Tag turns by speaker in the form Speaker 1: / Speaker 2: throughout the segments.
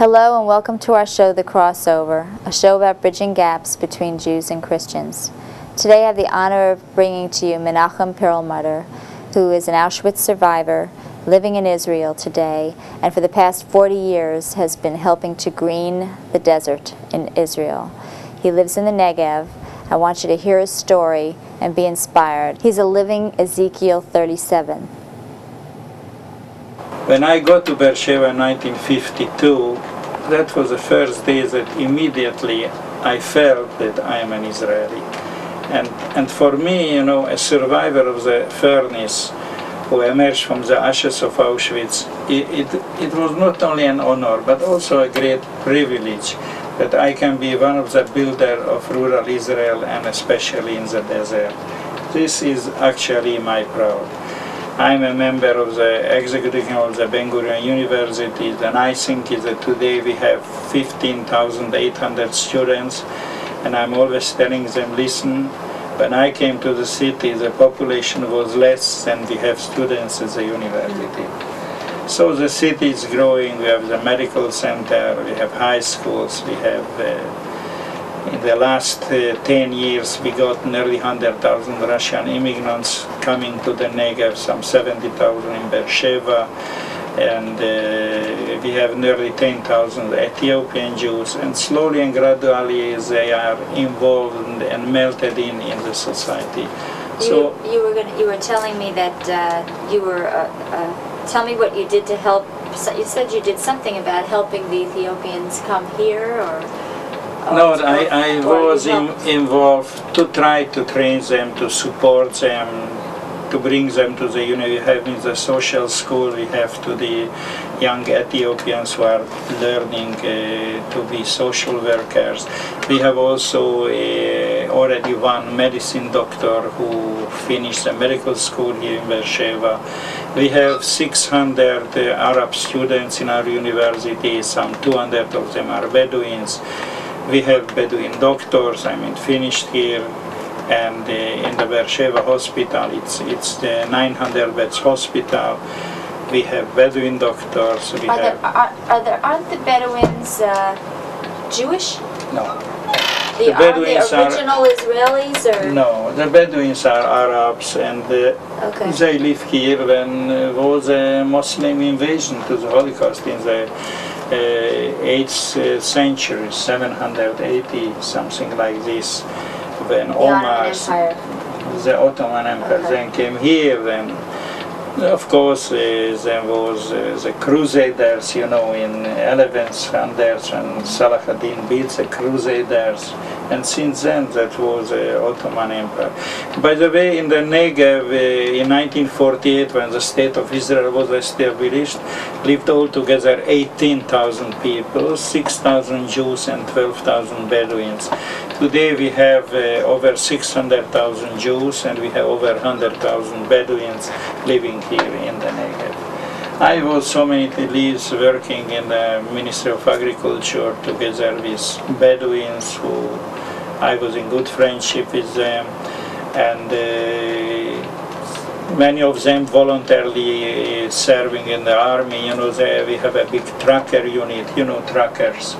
Speaker 1: Hello and welcome to our show, The Crossover, a show about bridging gaps between Jews and Christians. Today I have the honor of bringing to you Menachem Perlmutter, who is an Auschwitz survivor living in Israel today, and for the past 40 years has been helping to green the desert in Israel. He lives in the Negev. I want you to hear his story and be inspired. He's a living Ezekiel 37.
Speaker 2: When I got to Beersheba in 1952, that was the first day that immediately I felt that I am an Israeli. And for me, you know, a survivor of the furnace who emerged from the ashes of Auschwitz, it was not only an honor, but also a great privilege that I can be one of the builders of rural Israel, and especially in the desert. This is actually my pride. I'm a member of the executive of the BenGurion University, and I think is that today we have 15,800 students, and I'm always telling them, listen, when I came to the city, the population was less than we have students at the university. So the city is growing. We have the medical center, we have high schools, we have in the last 10 years we got nearly 100,000 Russian immigrants coming to the Negev, some 70,000 in Beersheba, and we have nearly 10,000 Ethiopian Jews, and slowly and gradually they are involved and melted in the society.
Speaker 1: So you were telling me that you were tell me what you did to help. So you said you did something about helping the Ethiopians come here, or?
Speaker 2: No, I was involved to try to train them, to support them, to bring them to the we have in the social school, we have to the young Ethiopians who are learning to be social workers. We have also already one medicine doctor who finished the medical school here in Beersheba. We have 600 Arab students in our university, some 200 of them are Bedouins. We have Bedouin doctors, finished here, and in the Beersheba hospital, it's the 900 beds hospital. We have Bedouin doctors.
Speaker 1: Aren't the Bedouins Jewish?
Speaker 2: No.
Speaker 1: The Bedouins are the original Israelis, or?
Speaker 2: No, the Bedouins are Arabs, and they live here when there was a Muslim invasion to the Holocaust in the 8th century, 780, something like this, when the Ottoman Empire then came here. Then, of course, there was the Crusaders, you know, in 1100s, and Salah ad-Din beat the Crusaders, and since then that was the Ottoman Empire. By the way, in the Negev, in 1948, when the State of Israel was established, lived altogether 18,000 people, 6,000 Jews and 12,000 Bedouins. Today we have over 600,000 Jews, and we have over 100,000 Bedouins living here in the Negev. I was so many years working in the Ministry of Agriculture together with Bedouins, who I was in good friendship with them, and many of them voluntarily serving in the army. You know, we have a big tracker unit, you know, trackers,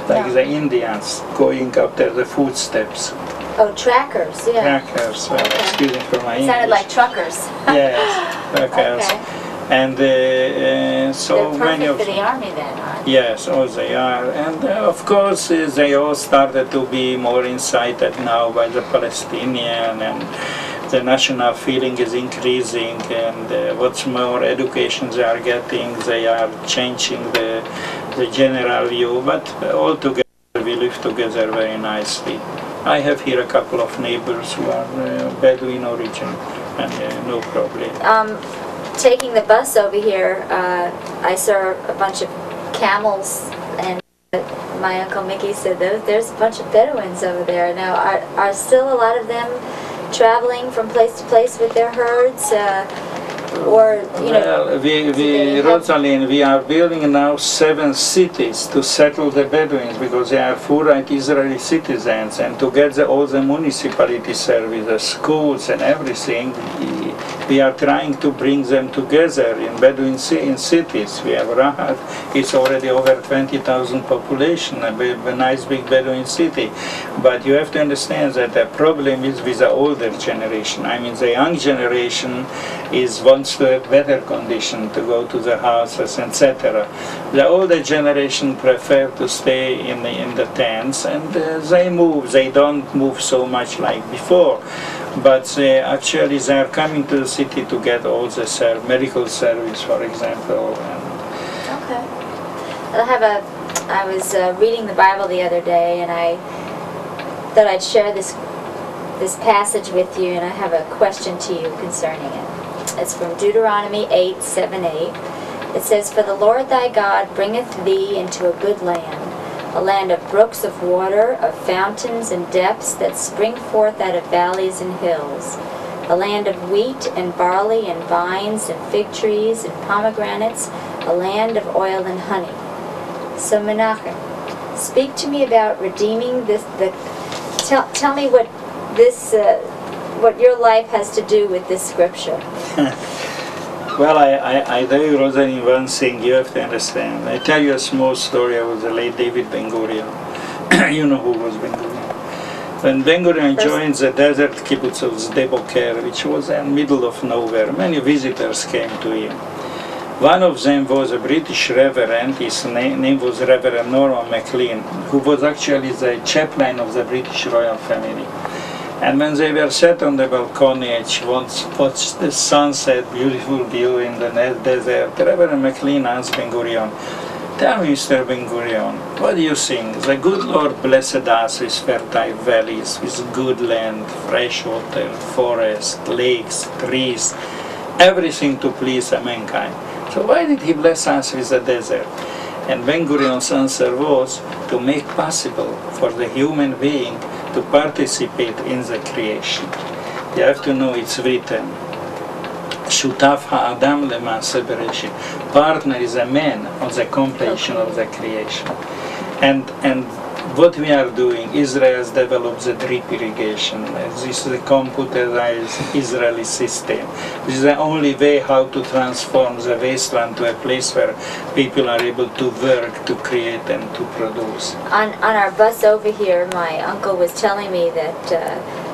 Speaker 2: like the Indians going after the footsteps.
Speaker 1: Oh, trackers, yeah.
Speaker 2: Trackers, excuse me for my English.
Speaker 1: Sounded like truckers.
Speaker 2: Yes, trackers.
Speaker 1: Okay.
Speaker 2: And so many of
Speaker 1: them. They're perfect for the army then, aren't they?
Speaker 2: Yes, oh, they are. And of course, they all started to be more incited now by the Palestinian, and the national feeling is increasing, and what's more, education they are getting, they are changing the general view, but all together we live together very nicely. I have here a couple of neighbors who are Bedouin origin, and no problem.
Speaker 1: Taking the bus over here, I saw a bunch of camels, and my Uncle Mickey said there's a bunch of Bedouins over there. Now, are still a lot of them traveling from place to place with their herds? Or, you know,
Speaker 2: well, Rosalind, we are building now 7 cities to settle the Bedouins, because they are full-right Israeli citizens, and to get all the municipality services, schools and everything, We are trying to bring them together in Bedouin in cities. We have Rahat, it's already over 20,000 population, a nice big Bedouin city. But you have to understand that the problem is with the older generation. I mean, the young generation wants to have better condition to go to the houses, etc. The older generation prefer to stay in the tents, and they move. They don't move so much like before. But actually they are coming to the city to get all the medical service, for example.
Speaker 1: Okay. I was reading the Bible the other day, and I thought I'd share this passage with you, and I have a question to you concerning it. It's from Deuteronomy 8:7-8. It says, "For the Lord thy God bringeth thee into a good land, a land of brooks of water, of fountains and depths that spring forth out of valleys and hills, a land of wheat and barley and vines and fig trees and pomegranates, a land of oil and honey." So Menachem, speak to me about redeeming this. Tell me what this, what your life has to do with this scripture.
Speaker 2: Well, I tell you, Rosalie, one thing you have to understand. I tell you a small story about the late David BenGurion. You know who was BenGurion. When BenGurion joined the desert kibbutz of Sde-Boker, which was in the middle of nowhere, many visitors came to him. One of them was a British reverend. His name was Reverend Norman MacLean, who was actually the chaplain of the British royal family. And when they were sat on the balcony and watched the sunset, beautiful view in the desert, Reverend MacLean asked BenGurion, "Tell me, Mr. BenGurion, what do you think? The good Lord blessed us with fertile valleys, with good land, fresh water, forest, lakes, trees, everything to please mankind. So why did he bless us with the desert?" And BenGurion's answer was to make possible for the human being to participate in the creation. You have to know it's written, Shutaf ha'adam le'ma'aseh bereshit. Partner is a man on the completion of the creation. And what we are doing, Israel has developed the drip irrigation. This is the computerized Israeli system. This is the only way how to transform the wasteland to a place where people are able to work, to create and to produce.
Speaker 1: On our bus over here, my uncle was telling me that,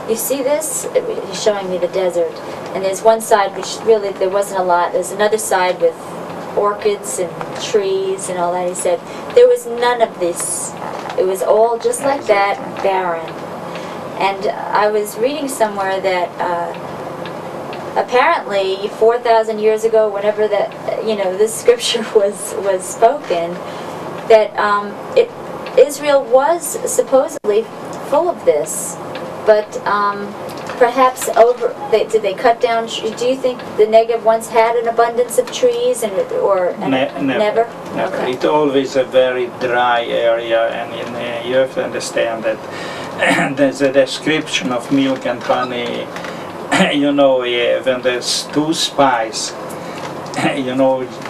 Speaker 1: you see this? He's showing me the desert. And there's one side which really there wasn't a lot. There's another side with orchids and trees and all that. He said there was none of this. It was all just like that, barren. And I was reading somewhere that apparently 4,000 years ago, whenever that this scripture was spoken, that Israel was supposedly full of this, but perhaps did they cut down? Do you think the Negev once had an abundance of trees, never?
Speaker 2: Okay. It's always a very dry area, and you have to understand that there's a description of milk and honey. When there's two spies,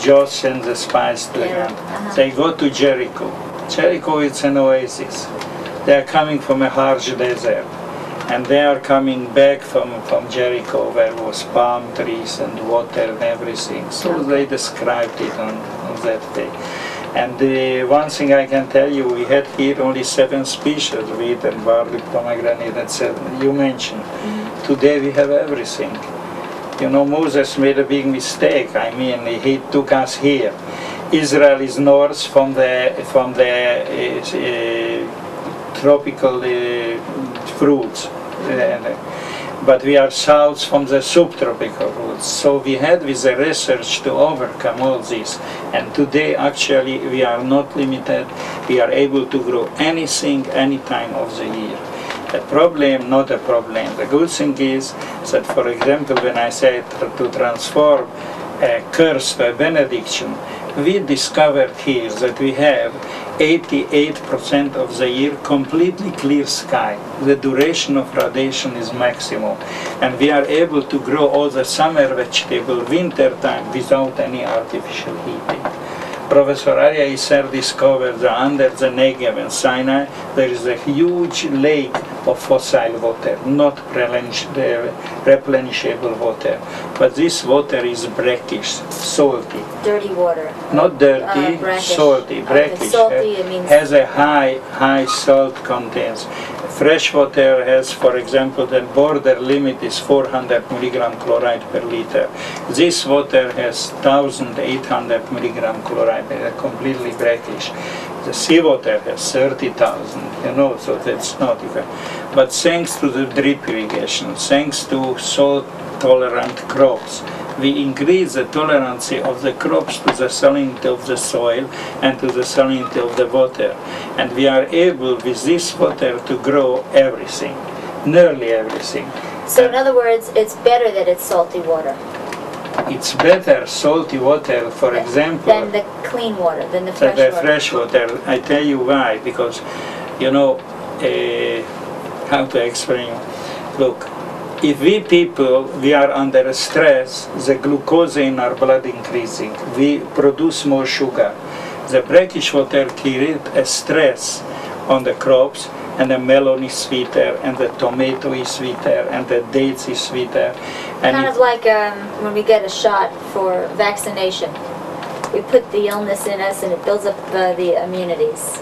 Speaker 2: Josh and the spies together. They go to Jericho. Jericho is an oasis. They are coming from a harsh desert. And they are coming back from Jericho, where was palm trees and water and everything. So they described it on that day. And one thing I can tell you, we had here only 7 species, wheat and barley, pomegranate, etc. You mentioned. Today we have everything. Moses made a big mistake. I mean, he took us here. Israel is north from the tropical fruits, but we are south from the subtropical fruits. So we had with the research to overcome all this, and today actually we are not limited. We are able to grow anything, any time of the year. The problem, not a problem. The good thing is that, for example, when I say to transform a curse to a benediction, we discovered here that we have 88% of the year completely clear sky. The duration of radiation is maximum, and we are able to grow all the summer vegetable winter time without any artificial heating. Professor Arya Isser discovered that under the Negev and Sinai there is a huge lake of fossil water, not replenishable water. But this water is brackish, salty.
Speaker 1: Dirty water.
Speaker 2: Not dirty,
Speaker 1: brackish.
Speaker 2: salty. Brackish
Speaker 1: Salty, it means
Speaker 2: has a high salt content. Fresh water has, for example, the border limit is 400 milligram chloride per liter. This water has 1,800 milligram chloride, completely brackish. The seawater has 30,000, you know, so that's not even. But thanks to the drip irrigation, thanks to salt-tolerant crops, we increase the tolerance of the crops to the salinity of the soil and to the salinity of the water. And we are able with this water to grow everything, nearly everything.
Speaker 1: So in other words, it's better that it's salty water.
Speaker 2: It's better salty water, for example,
Speaker 1: than the clean water, than the fresh water.
Speaker 2: Fresh water. I tell you why, because, you know, how to explain. Look, if we people, we are under stress, the glucose in our blood increasing. We produce more sugar. The brackish water creates a stress on the crops, and the melon is sweeter, and the tomato is sweeter, and the dates is sweeter. And
Speaker 1: kind of like when we get a shot for vaccination. We put the illness in us and it builds up the immunities.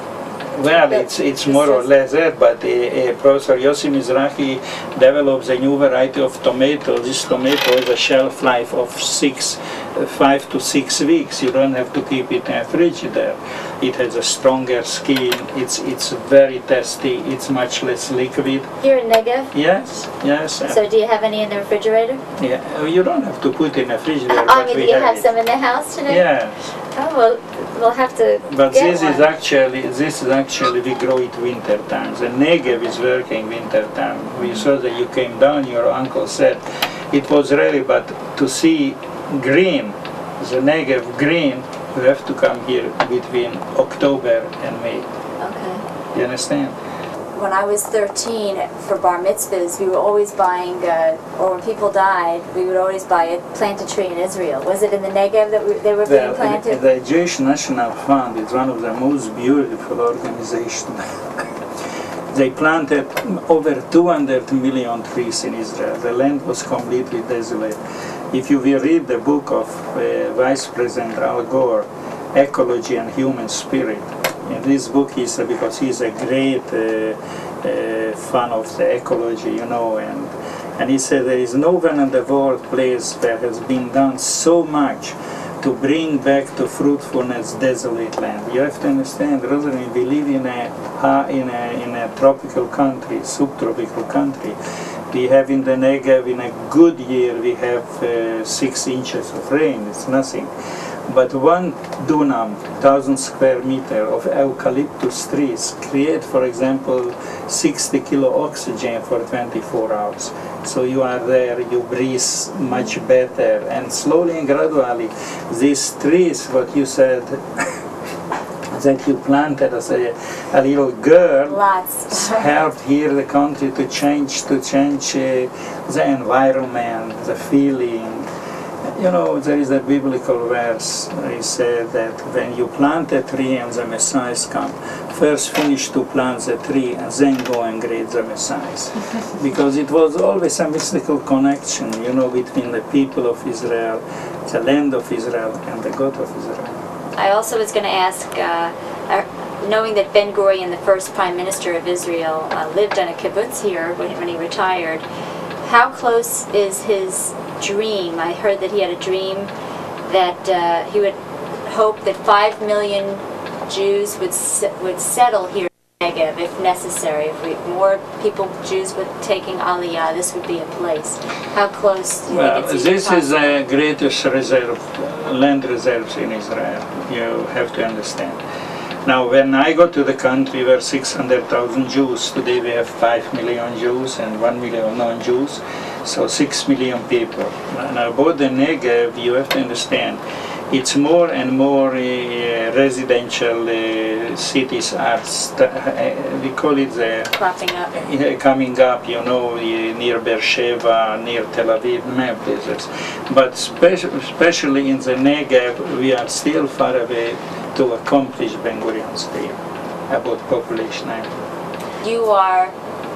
Speaker 2: Well, it's more or less that, but Professor Yossi Mizrahi develops a new variety of tomato. This tomato has a shelf life of 5 to 6 weeks. You don't have to keep it in a frigidaire. It has a stronger skin. It's very tasty. It's much less liquid.
Speaker 1: Here in Negev?
Speaker 2: Yes, yes.
Speaker 1: So do you have any in the refrigerator?
Speaker 2: Yeah, you don't have to put in a frigidaire.
Speaker 1: I mean, do you have some in the house today?
Speaker 2: Yes.
Speaker 1: Oh, well, we'll have to
Speaker 2: But
Speaker 1: get
Speaker 2: this
Speaker 1: one.
Speaker 2: is actually we grow it winter time. The Negev is working winter time. We saw that you came down, your uncle said it was really, but to see green, the Negev green, you have to come here between October and May.
Speaker 1: Okay.
Speaker 2: You understand?
Speaker 1: When I was 13, for bar mitzvahs, we were always buying, or when people died, we would always plant a tree in Israel. Was it in the Negev that they were being planted?
Speaker 2: The Jewish National Fund is one of the most beautiful organizations. They planted over 200 million trees in Israel. The land was completely desolate. If you will read the book of Vice President Al Gore, Ecology and Human Spirit, in this book because he's a great fan of the ecology, you know, and he said there is no one in the world place where has been done so much to bring back to fruitfulness desolate land. You have to understand, Rosalind, we live in a tropical country, subtropical country. We have in the Negev, in a good year, we have 6 inches of rain. It's nothing. But 1 dunam, 1,000 square meter of eucalyptus trees create, for example, 60 kilo oxygen for 24 hours. So you are there, you breathe much better, and slowly and gradually, these trees, what you said, that you planted as a little girl, helped here the country to change the environment, the feeling. You know, there is a biblical verse. He said that when you plant a tree and the Messiah come, first finish to plant the tree and then go and greet the Messiah. Because it was always a mystical connection, you know, between the people of Israel, the land of Israel, and the God of Israel.
Speaker 1: I also was going to ask, knowing that BenGurion, the first Prime Minister of Israel, lived on a kibbutz here when he retired, how close is his dream? I heard that he had a dream that he would hope that 5 million Jews would settle here in Negev if necessary. If more Jews were taking Aliyah, this would be a place. How close do you think it's
Speaker 2: this is the greatest reserve, land reserves in Israel. You have to understand. Now, when I got to the country, we were 600,000 Jews. Today we have 5 million Jews and 1 million non-Jews, so 6 million people. Now, about the Negev, you have to understand, it's more and more residential cities are, we call it the...
Speaker 1: cropping up.
Speaker 2: Coming up, you know, near Beersheba, near Tel Aviv, many places. But especially in the Negev, we are still far away to accomplish BenGurion's dream about population.
Speaker 1: You are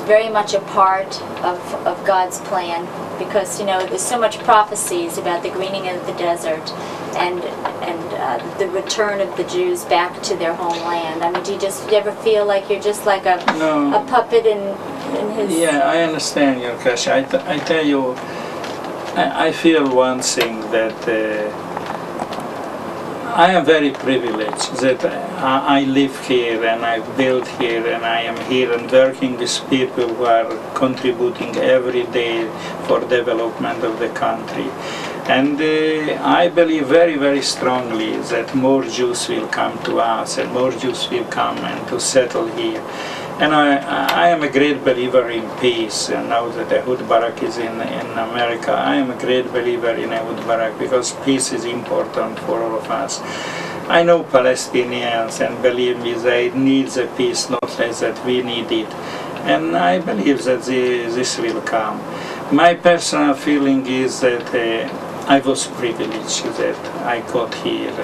Speaker 1: very much a part of God's plan, because, you know, there's so much prophecies about the greening of the desert and the return of the Jews back to their homeland. I mean, do you ever feel like you're just like a puppet in his...
Speaker 2: Yeah, I understand your question. I tell you, I feel one thing, that I am very privileged that I live here and I build here and I am here and working with people who are contributing every day for development of the country. And I believe very, very strongly that more Jews will come to us and more Jews will come and to settle here. And I am a great believer in peace, and now that Ehud Barak is in America, I am a great believer in Ehud Barak, because peace is important for all of us. I know Palestinians, and believe me, they need the peace not less that we need it. And I believe that this will come. My personal feeling is that I was privileged that I got here,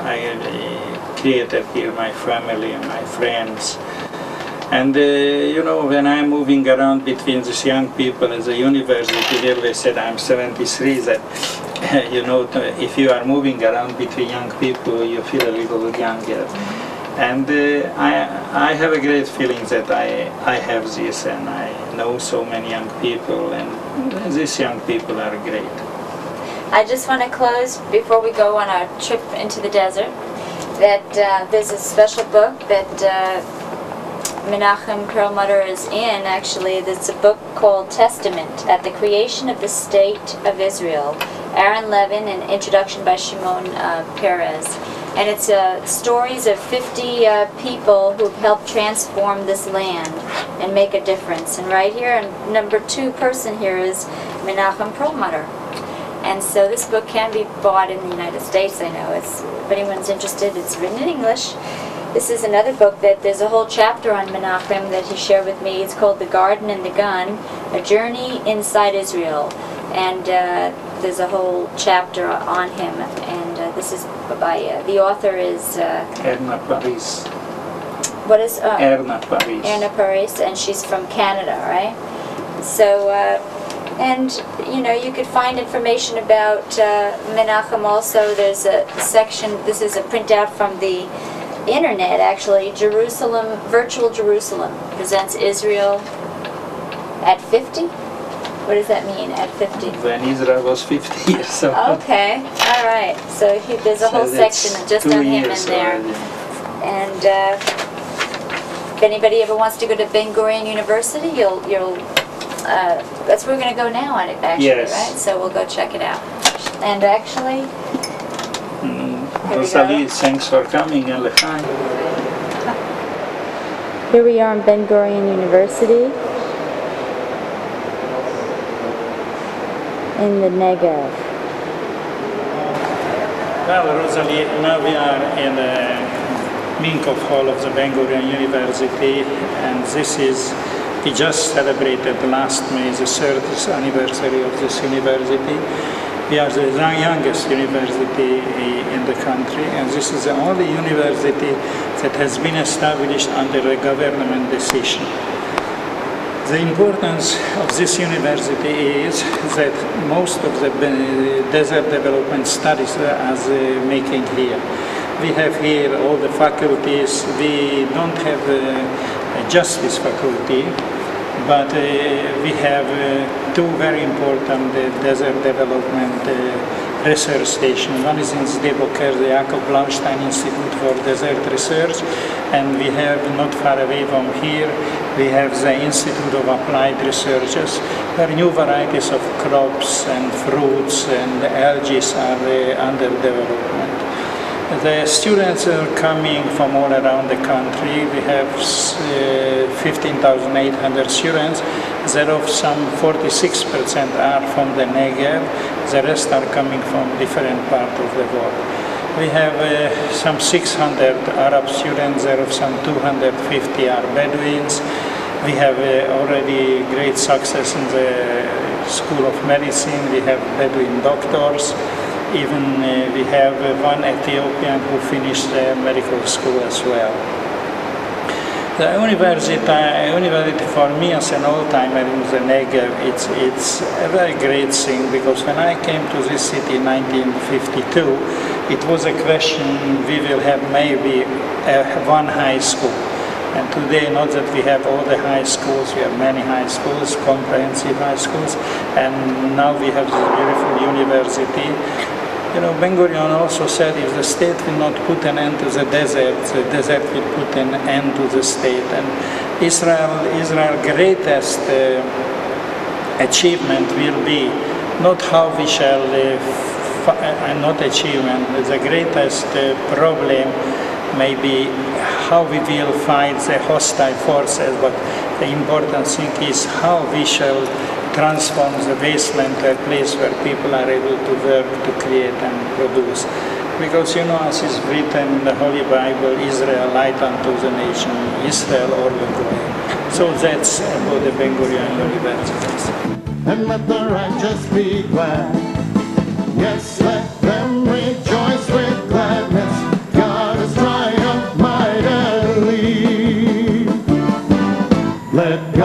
Speaker 2: and I created here my family and my friends. And you know, when I'm moving around between these young people at the university, they always said I'm 73, that you know, if you are moving around between young people, you feel a little younger. And I have a great feeling that I have this, and I know so many young people, and these young people are great.
Speaker 1: I just want to close, before we go on our trip into the desert, that there's a special book that Menachem Perlmutter is in, actually. There's a book called Testament at the Creation of the State of Israel. Aaron Levin, an introduction by Shimon Peres. And it's stories of 50 people who've helped transform this land and make a difference. And right here, and number 2 person here is Menachem Perlmutter. And so this book can be bought in the United States, I know. If anyone's interested, it's written in English. This is another book that there's a whole chapter on Menachem that he shared with me. It's called The Garden and the Gun, A Journey Inside Israel. And there's a whole chapter on him. And this is by, the author is...
Speaker 2: Erna Paris.
Speaker 1: What is...
Speaker 2: Erna Paris.
Speaker 1: Erna Paris, and she's from Canada, right? So, and, you know, you could find information about Menachem also. There's a section, this is a printout from the internet, actually. Jerusalem, Virtual Jerusalem presents Israel at 50? What does that mean, at 50?
Speaker 2: When Israel was 50 years old.
Speaker 1: Okay, all right. So there's a whole section just on him in there.
Speaker 2: Already.
Speaker 1: And if anybody ever wants to go to BenGurion University, that's where we're going to go now, actually,
Speaker 2: yes.
Speaker 1: Right? So we'll go check it out. And actually...
Speaker 2: Rosalie, thanks for coming, and L'chaim.
Speaker 1: Here we are in BenGurion University in the Negev.
Speaker 2: Well, Rosalie, now we are in the Minkoff Hall of the BenGurion University, and this is, we just celebrated last May the 30th anniversary of this university. We are the youngest university in the country, and this is the only university that has been established under a government decision. The importance of this university is that most of the desert development studies are making here. We have here all the faculties. We don't have a justice faculty, but we have 2 very important desert development research stations. One is in Sde-Boker, the Yaakov Blaustein Institute for Desert Research, and we have, not far away from here, we have the Institute of Applied Researches, where new varieties of crops and fruits and algae are under development. The students are coming from all around the country. We have 15,800 students. Thereof some 46% are from the Negev. The rest are coming from different parts of the world. We have some 600 Arab students. Thereof some 250 are Bedouins. We have already great success in the School of Medicine. We have Bedouin doctors. Even we have one Ethiopian who finished medical school as well. The university for me as an old-timer in the Negev, it's a very great thing, because when I came to this city in 1952, it was a question, we will have maybe one high school. And today, not that we have all the high schools, we have many high schools, comprehensive high schools, and now we have this beautiful university. You know, BenGurion also said if the state will not put an end to the desert will put an end to the state. And Israel's greatest achievement will be not how we shall not achievement, the greatest problem may be how we will fight the hostile forces, but the important thing is how we shall transform the wasteland to a place where people are able to work, to create and produce. Because, you know, as is written in the Holy Bible, Israel light unto the nation, Israel or the Goyim. So that's about the BenGurion University.
Speaker 3: And let the righteous be glad. Yes, let them rejoice with gladness. God has triumphed mightily. Let God